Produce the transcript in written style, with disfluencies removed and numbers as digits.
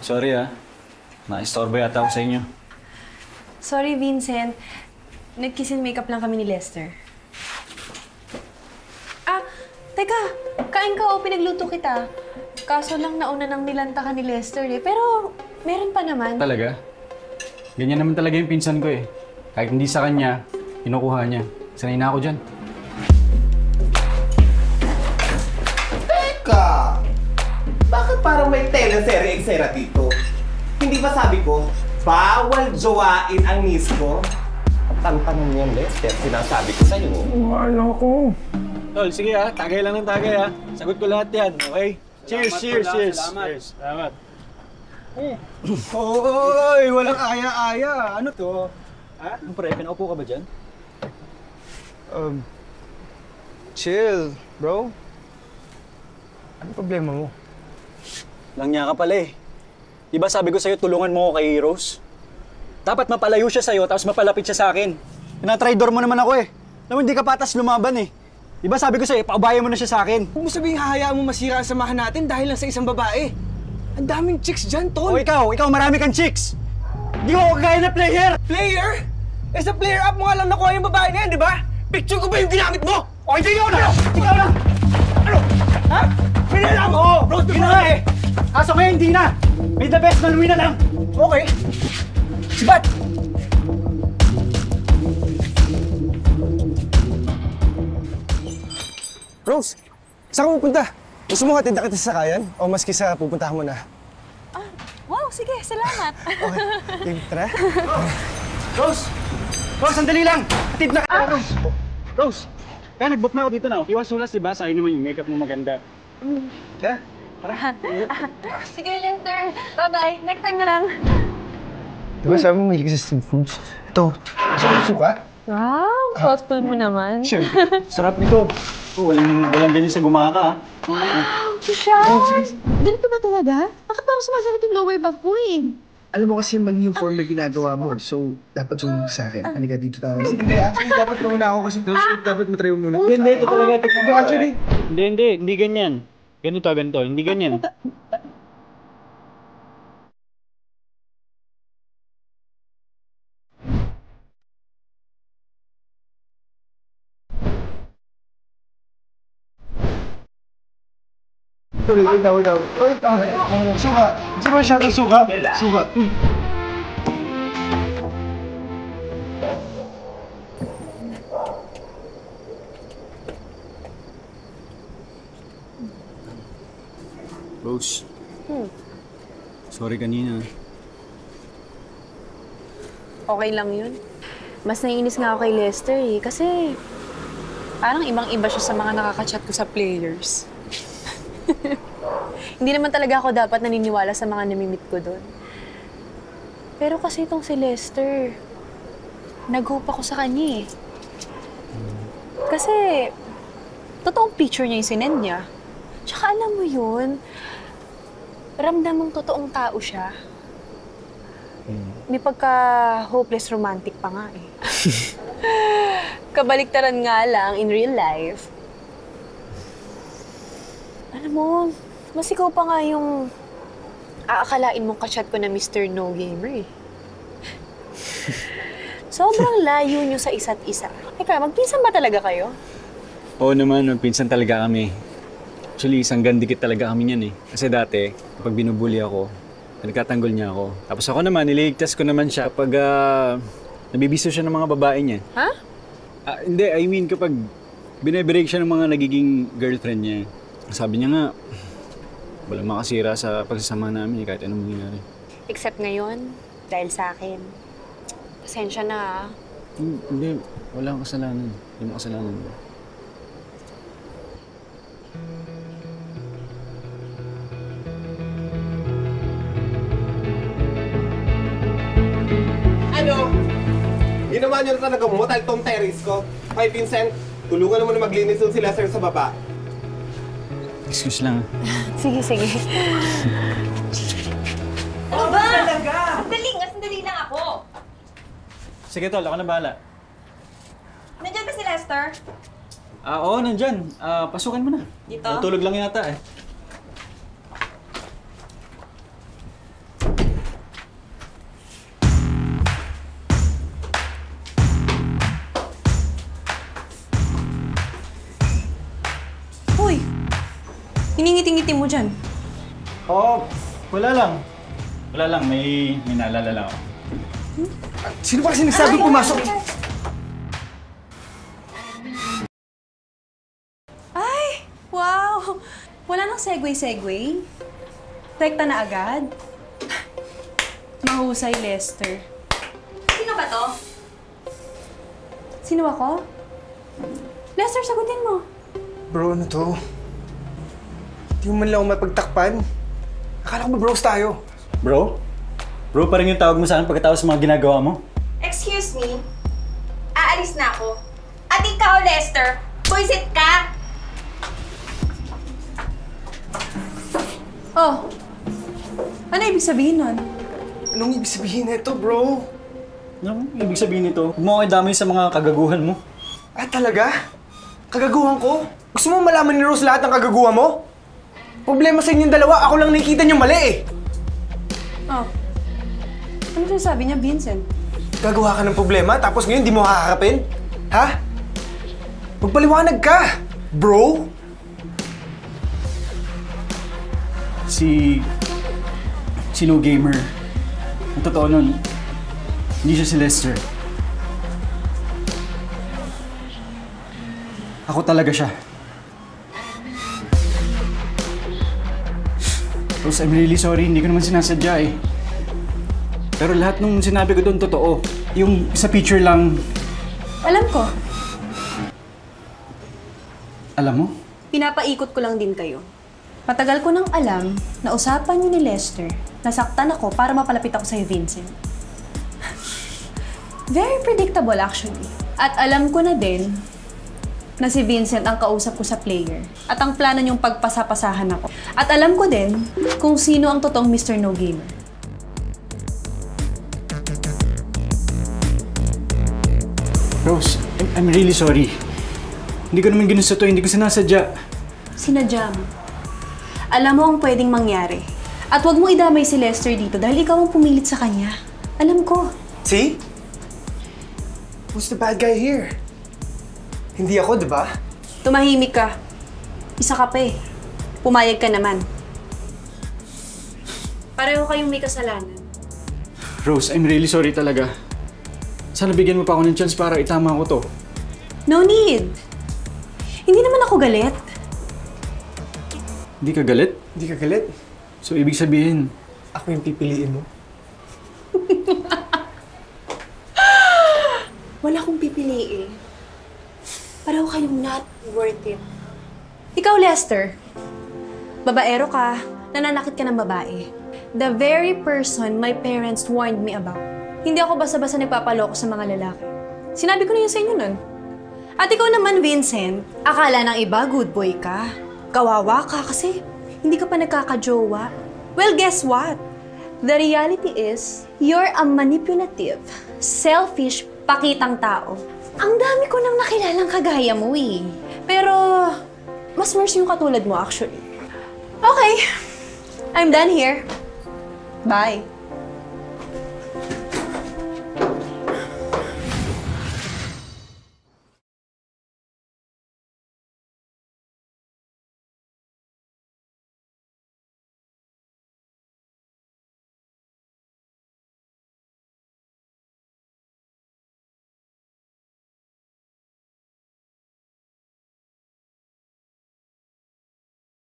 Sorry na-istorbo yata ako sa inyo. Sorry, Vincent. Nag-kiss and makeup lang kami ni Lester. Teka. Kain ka o pinagluto kita. Kaso lang nauna nang nilanta ka ni Lester eh. Pero meron pa naman. Talaga? Ganyan naman talaga yung pinsan ko eh. Kahit hindi sa kanya, kinukuha niya. Sanay na ako dyan. Teka! Bakit parang may teleserye eksena dito? Hindi ba sabi ko, bawal jowain ang miss ko? Tantanong yan, Lester. Sinasabi ko sa'yo. Ano ko? Tol, sige tagay lang ng tagay Sagot ko lahat yan, okay? Cheers, cheers, cheers! Salamat. Hoy! Walang aya-aya! Ano to? Ano pre, pinaupo ka ba dyan? Chill, bro. Ano problema mo? Lang niya ka pala eh. Diba sabi ko sa'yo, tulungan mo ako kay Rose? Dapat mapalayo siya sa'yo, tapos mapalapit siya sa akin. Tinatraidor mo naman ako eh. Alam mo, hindi ka patas lumaban eh. Diba sabi ko sa'yo, paubayan mo na siya sa akin. Huwag mo sabihin hahayaan mo masira ang samahan natin dahil lang sa isang babae. Ang daming chicks dyan, tol. O ikaw marami kang chicks. Di mo ako kagaya na player. Player? Eh sa player up mo nga lang nakuha yung babae na yan, di ba? Picture ko ba yung ginamit mo? O hindi ikaw na! Ikaw na! Ano? Ha? Pinala mo! Rose, Hindi na nga eh. Kaso ngayon, hindi na. May the best man win na lang. Okay. Sibat! Rose, saan ka pupunta? Gusto mo hatid na kita sa sakayan? O maski sa pupuntahan mo na? Wow, sige. Salamat. Okay, tara. Rose! Rose, sandali lang. Hatid na ka, Rose. Rose, kaya nag-book na ako dito na. Iwas sulas, diba? Sa'yo naman yung makeup mo maganda. Tara. Sige, Lester. Bye-bye. Next time na lang. Diba sabi mo may existing foods? Ito, gusto ka? Wow, thoughtful mo naman. Sure. Sarap nito. Walang ganyan sa gumaka Sean! Ganito ba talaga? Bakit parang sumasalit yung lower back mo eh? Alam mo kasi mag-new form na ginagawa mo, so dapat sumunod sa akin. Halika dito tayo. Hindi, actually dapat muna ako kasi dapat matry mo muna. Hindi, ito talaga. Actually. Hindi ganyan. Ganito. Hindi ganyan. Wait daw. Suka. Di ba siya itong suka? Suka. Rose. Sorry kanina. Okay lang yun. Mas naiinis nga ako kay Lester eh. Kasi parang ibang-iba siya sa mga nakaka-chat ko sa players. Hindi naman talaga ako dapat naniniwala sa mga namimit ko doon. Pero kasi itong si Lester, nag-hope ako sa kanya eh. Kasi, totoong picture niya yung sinend niya. Tsaka alam mo yun, ramdamang totoong tao siya. May pagka-hopeless romantic pa nga eh. Kabaliktaran nga lang in real life. Alam mo, mas ikaw pa nga yung aakalain mong kachat ko na Mr. No Gamer eh. Sobrang layo nyo sa isa't isa. Teka, magpinsan ba talaga kayo? Oo naman, pinsan talaga kami. Actually, isang gandikit talaga kami niyan eh. Kasi dati, kapag binubuli ako, nagkatanggol niya ako. Tapos ako naman, niligtas ko naman siya kapag nabibisto siya ng mga babae niya. Ha? Hindi, I mean kapag binibreak siya ng mga nagiging girlfriend niya. Sabi niya nga, walang makasira sa pagsasama namin kahit anong mangyari. Except ngayon, dahil sa akin. Pasensya na ah. Hindi, wala kang kasalanan. Hindi mo kasalanan. Ano? Ginawa niyo na talaga motel tong terrace ko. Kay Vincent, tulungan naman na maglinis yung si Lester sa baba. Excuse lang. Sige, sige. Aba! Sandali lang ako. Sige tol, ako na bahala. Nandiyan ba si Lester? Oo, nandyan. Pasukin mo na. Dito? Natulog lang yata eh. Hiningiti-ngiti mo dyan. Oh, wala lang. Wala lang, may naalala lang ako. Sino ba sinasabi pumasok? Ay! Wow! Wala nang segue-segue. Rekta na agad. Mahusay, Lester. Sino ba to? Sino ako? Lester, sagutin mo. Bro, ano to? Hindi mo man lang ako mapagtakpan. Akala ko ba bros tayo? Bro? Bro pa rin yung tawag mo sa akin pagkatapos sa mga ginagawa mo? Excuse me? Aalis na ako. At ikaw, Lester, buisit ka! Oh. Ano ibig sabihin nun? Anong ibig sabihin nito, bro? Ano ibig sabihin nito? Huwag mo ako idamay sa mga kagaguhan mo. Ah, talaga? Kagaguhan ko? Gusto mo malaman ni Rose lahat ng kagaguhan mo? Problema sa inyong dalawa, ako lang nakikita niyo mali eh. Oh. Ano sinasabi niya, Vincent? Gagawa ka ng problema, tapos ngayon di mo haharapin? Ha? Magpaliwanag ka, bro! Si No Gamer. Ang totoo nun, hindi siya si Lester. Ako talaga siya. Rose, I'm really sorry. Hindi ko naman sinasadya eh. Pero lahat nung sinabi ko doon totoo. Yung sa picture lang, Alam ko. alam mo? Pinapaikot ko lang din kayo. Matagal ko nang alam na usapan niyo ni Lester. Nasaktan ako para mapalapit ako sa'yo, Vincent. Very predictable actually. At alam ko na din na si Vincent ang kausap ko sa player. At ang plano niyong pagpasapasahan ako. At alam ko din kung sino ang totoong Mr. No Gamer. Rose, I'm really sorry. Hindi ko naman ginusto to, hindi ko sinasadya. Sinadya mo. Alam mo ang pwedeng mangyari. At huwag mo idamay si Lester dito dahil ikaw ang pumilit sa kanya. Alam ko. See? Who's the bad guy here? Hindi ako, di ba? Tumahimik ka. Isa ka pa eh. Pumayag ka naman. Pareho kayong may kasalanan. Rose, I'm really sorry talaga. Sana bigyan mo pa ako ng chance para itama ko to. No need. Hindi naman ako galit. Hindi ka galit? Hindi ka galit. So, ibig sabihin, Ako yung pipiliin mo. Wala akong pipiliin. Pareho kayong not worth it. Ikaw, Lester. Babaero ka, nananakit ka ng babae. The very person my parents warned me about. Hindi ako basta-basta nagpapaloko sa mga lalaki. Sinabi ko na yun sa inyo nun. At ikaw naman, Vincent, akala ng iba good boy ka. Kawawa ka kasi hindi ka pa nagkakajowa. Well, guess what? The reality is, you're a manipulative, selfish, pakitang tao. Ang dami ko nang nakilalang kagaya mo eh. Pero, mas worse yung katulad mo actually. Okay, I'm done here. Bye.